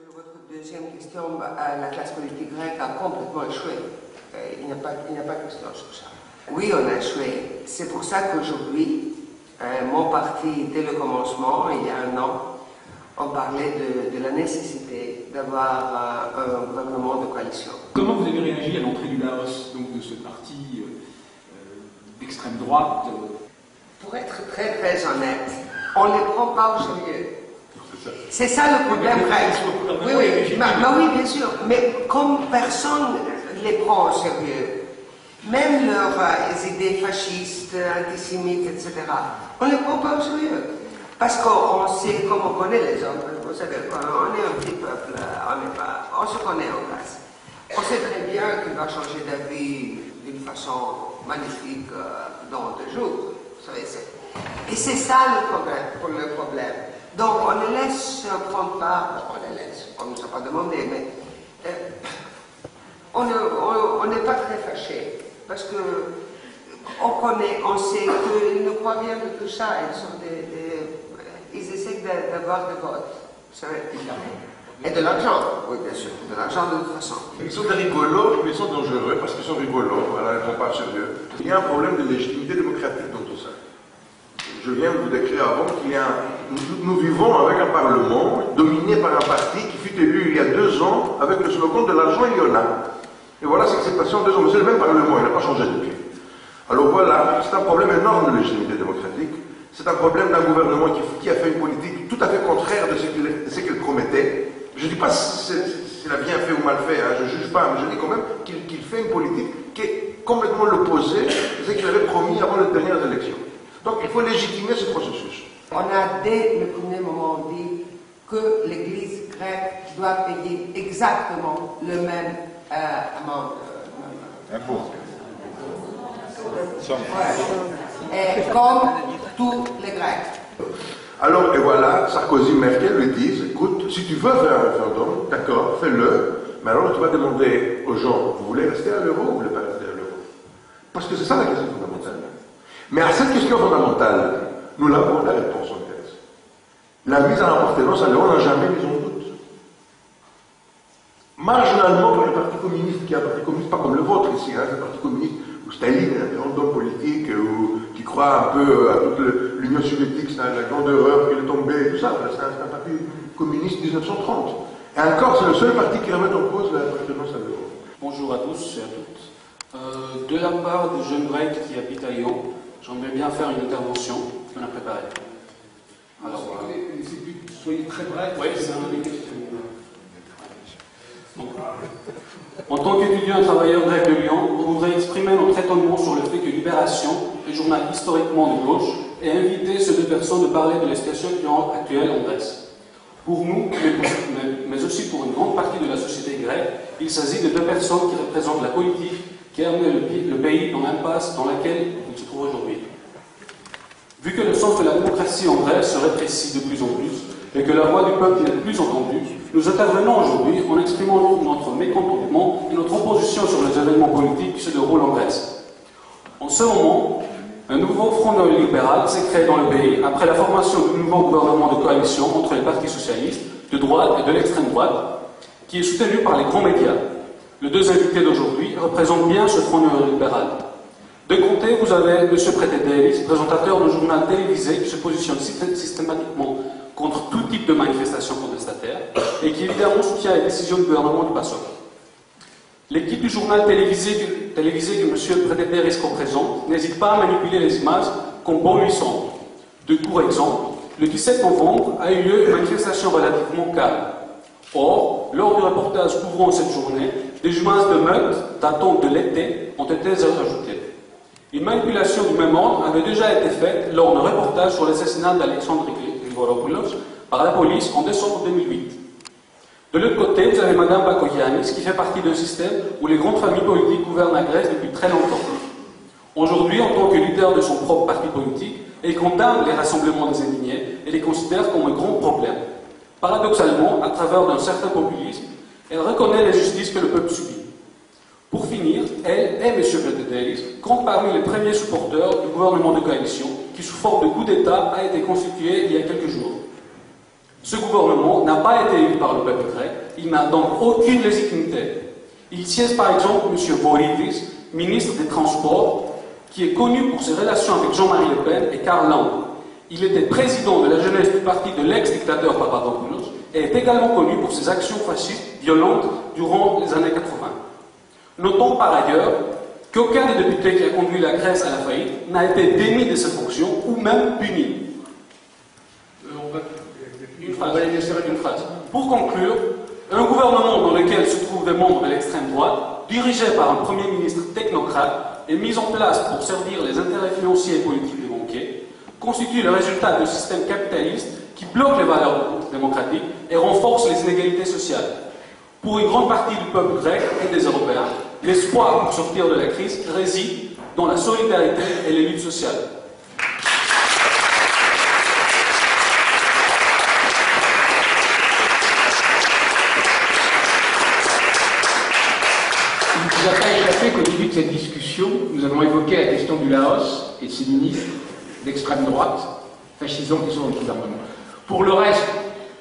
Sur votre deuxième question, la classe politique grecque a complètement échoué. Il n'y a pas de question sur ça. Oui, on a échoué. C'est pour ça qu'aujourd'hui, mon parti, dès le commencement, il y a un an, on parlait de la nécessité d'avoir un gouvernement de coalition. Comment vous avez réagi à l'entrée du Laos, donc de ce parti d'extrême droite Pour être très très honnête, on ne les prend pas au sérieux. C'est ça le problème grec. Oui, oui, oui, bien sûr. Mais comme personne ne les prend au sérieux, même leurs idées fascistes, antisémites, etc., on ne les prend pas au sérieux. Parce qu'on sait, comme on connaît les hommes, vous savez, on est un petit peuple, on se connaît en classe. On sait très bien qu'il va changer d'avis d'une façon magnifique dans 2 jours. Vous savez, et c'est ça le problème. Donc on les laisse prendre part, on ne nous a pas demandé, mais on n'est pas très fâchés, parce que on sait qu'ils ne croient rien de tout ça, ils essaient d'avoir des votes, vous savez, et de l'argent, oui bien sûr, de l'argent de toute façon. Ils sont des rigolos, mais ils sont dangereux parce qu'ils sont rigolos, voilà, ils ne sont pas sérieux. Il y a un problème de légitimité démocratique dans tout ça. Je viens de vous décrire avant qu'il y a nous vivons avec un parlement dominé par un parti qui fut élu il y a 2 ans avec le slogan de l'argent il y en a. Et voilà ce qui s'est passé en 2 ans. Mais c'est le même parlement, il n'a pas changé depuis. Alors voilà, c'est un problème énorme de légitimité démocratique. C'est un problème d'un gouvernement qui a fait une politique tout à fait contraire de ce qu'il promettait. Je ne dis pas s'il a bien fait ou mal fait, hein, je ne juge pas, mais je dis quand même qu'il fait une politique qui est complètement l'opposé de ce qu'il avait promis avant les dernières élections. Donc il faut légitimer ce processus. On a dès le premier moment dit que l'Église grecque doit payer exactement le même impôt. Et comme tous les Grecs. Alors, et voilà, Sarkozy, Merkel lui disent, écoute, si tu veux faire un référendum, d'accord, fais-le, mais alors tu vas demander aux gens, vous voulez rester à l'euro ou vous voulez pas rester à l'euro? Parce que c'est ça la question fondamentale. Mais à cette question fondamentale, nous avons la réponse en thèse. La mise en appartenance à l'euro n'a jamais mis en doute. Marginalement, pour le Parti communiste, qui est un parti communiste pas comme le vôtre ici, hein, c'est un parti communiste où Staline est un grand homme politique, qui croit un peu à toute l'Union soviétique, c'est la grande erreur qu'il est tombé, et tout ça, c'est un parti communiste 1930. Et encore, c'est le seul parti qui remet en cause l'appartenance à l'euro. Bonjour à tous et à toutes. De la part du jeune grec qui habite à Lyon, j'aimerais bien faire une intervention qu'on a préparée. Alors, soyez très bref. Oui, c'est un question. En tant qu'étudiant et travailleur grec de Lyon, on voudrait exprimer notre étonnement sur le fait que Libération, un journal historiquement de gauche, ait invité ces 2 personnes de parler de la situation actuelle en Grèce. Pour nous, mais aussi pour une grande partie de la société grecque, il s'agit de 2 personnes qui représentent la politique qui a amené le pays dans l'impasse dans laquelle il se trouve aujourd'hui. Vu que le sens de la démocratie en Grèce se rétrécit de plus en plus et que la voix du peuple n'est plus entendue, nous intervenons aujourd'hui en exprimant notre mécontentement et notre opposition sur les événements politiques qui se déroulent en Grèce. En ce moment, un nouveau front néolibéral s'est créé dans le pays après la formation du nouveau gouvernement de coalition entre les partis socialistes, de droite et de l'extrême droite, qui est soutenu par les grands médias. Les 2 invités d'aujourd'hui représentent bien ce front néolibéral. De côté, vous avez M. Prétédéris, présentateur de journal télévisé qui se positionne systématiquement contre tout type de manifestation contestataire et qui évidemment soutient les décisions du gouvernement du PASOK. L'équipe du journal télévisé que M. Prétédéris représente n'hésite pas à manipuler les images comme bon lui semble. De courts exemples, le 17 novembre a eu lieu une manifestation relativement calme. Or, lors du reportage couvrant cette journée, des images de meurtres datant de l'été ont été ajoutées. Une manipulation du même ordre avait déjà été faite lors d'un reportage sur l'assassinat d'Alexandre Grigoropoulos par la police en décembre 2008. De l'autre côté, vous avez Mme Bakoyannis qui fait partie d'un système où les grandes familles politiques gouvernent la Grèce depuis très longtemps. Aujourd'hui, en tant que leader de son propre parti politique, elle condamne les rassemblements des indignés et les considère comme un grand problème. Paradoxalement, à travers d'un certain populisme, elle reconnaît l'injustice que le peuple subit. Pour finir, elle et M. Prétédéris comptent parmi les premiers supporters du gouvernement de coalition qui, sous forme de coup d'État, a été constitué il y a quelques jours. Ce gouvernement n'a pas été élu par le peuple grec, il n'a donc aucune légitimité. Il siège par exemple M. Voridis, ministre des Transports, qui est connu pour ses relations avec Jean-Marie Le Pen et Karl Land. Il était président de la jeunesse du parti de l'ex-dictateur Papadopoulos et est également connu pour ses actions fascistes violentes durant les années 80. Notons par ailleurs qu'aucun des députés qui a conduit la Grèce à la faillite n'a été démis de ses fonctions ou même puni. Une phrase. Pour conclure, un gouvernement dans lequel se trouvent des membres de l'extrême droite, dirigé par un Premier ministre technocrate et mis en place pour servir les intérêts financiers et politiques des banquiers, constitue le résultat d'un système capitaliste qui bloque les valeurs démocratiques et renforce les inégalités sociales. Pour une grande partie du peuple grec et des Européens, l'espoir pour sortir de la crise réside dans la solidarité et les luttes sociales. Il ne vous a pas échappé qu'au début de cette discussion, nous avons évoqué la question du Laos et de ses ministres d'extrême droite, fascisants qui sont dans le gouvernement. Pour le reste,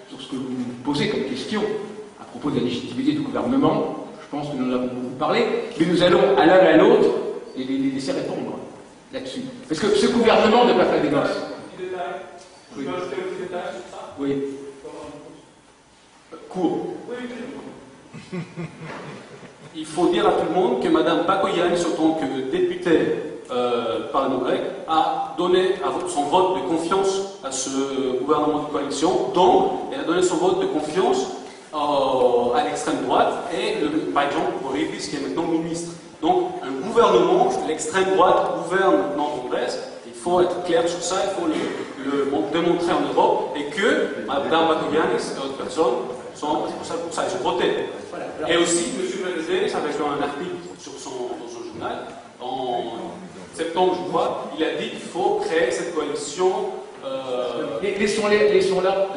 sur ce que vous me posez comme question, à propos de la légitimité du gouvernement, je pense que nous en avons beaucoup parlé, mais nous allons à l'un à l'autre et les laisser répondre là-dessus. Parce que ce gouvernement ne va pas faire des gosses. Oui. Oui. Court. Il faut dire à tout le monde que Mme Bakoyannis, en tant que députée parlement grec, a donné son vote de confiance à ce gouvernement de coalition. Donc, elle a donné son vote de confiance à l'extrême droite et, par exemple, Voridis, qui est maintenant ministre. Donc, un gouvernement, l'extrême droite gouverne maintenant en Grèce. Il faut être clair sur ça, il faut le démontrer en Europe et que Mme Bakoyannis et d'autres personnes sont responsables pour ça. Ils ont voté. Voilà. Et aussi, M. Menezes avait fait un article dans son journal, en septembre, je crois, il a dit qu'il faut créer cette coalition. Laissons-la.